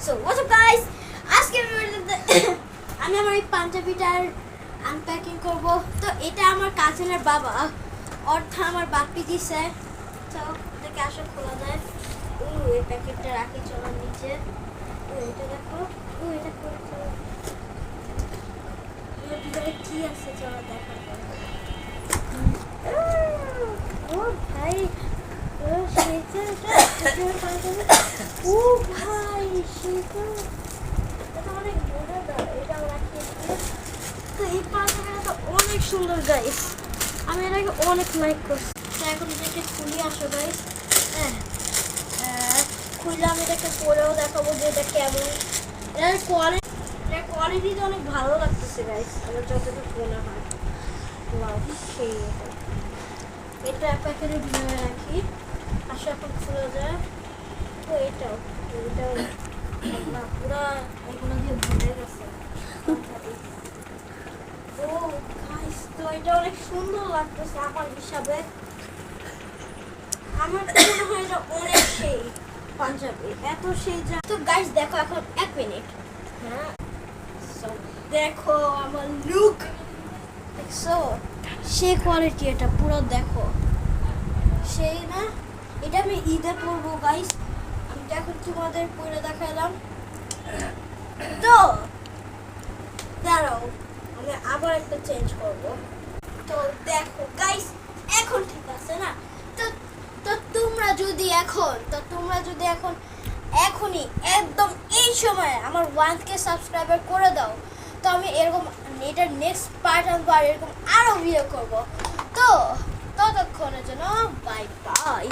So what's up guys, আজকে আমি আমার এই পাঞ্জাবিটার আনপ্যাকিং করব। তো এটা আমার কাজিনের বাবা অর্থাৎ আমার বাপ্পি দিছে। তো এটাকে আসলে খোলা যায়। এই প্যাকেটটা রাখি চলো নিচে। এটা দেখো, এটা খোলা চলো। এর ভিতরে কি আছে চলো দেখা যাক। ও ভাই, ও সেটা ও ভাই সেটা এটা অনেক মজাদার। এটা রাখিয়ে দিই। তো এই পাঞ্জাবিটা তো অনেক সুন্দর গাইস, আমি এটাকে অনেক লাইক করছি। তো এখন এটাকে খুলি আসো গাইস। হ্যাঁ, খুললে আমি এটাকে পরেও দেখাবো যে এটা কেমন। এটার কোয়ালিটিটা অনেক ভালো লাগতেছে গাইস, আমার যতটুকু মনে হয়। ওয়াও, সেই এটা প্যাকেটের ভিতরে রাখি। আসো এখন খুলে যায়। তো এটাও না পুরা এগুলো দিয়ে ভরে গেছে। ও গাইস, তো এটা অনেক সুন্দর লাগতেছে আমার হিসাবে। আমার তো মনে হয় এটা অনেক সেই পাঞ্জাবি, এত সেই যা। তো গাইস দেখো এখন 1 মিনিট। হ্যাঁ, সো দেখো আমার লুক, দেখছো সেই কোয়ালিটি, এটা পুরো দেখো সেই না। এটা আমি ঈদে পরবো গাইস। আমি এখন তোমাদের পরে দেখালাম। তো দাঁড়াও, আমি আবার একটা চেঞ্জ করব। তো দেখো গাইস এখন ঠিক আছে না। তো তো তোমরা যদি এখন এখনই একদম এই সময় আমার 1K সাবস্ক্রাইবার করে দাও, তো আমি এরকম এটার নেক্সট পার্ট আনবো আর এরকম আরো ভিডিও করব। তো ততক্ষণের জন্য বাই বাই।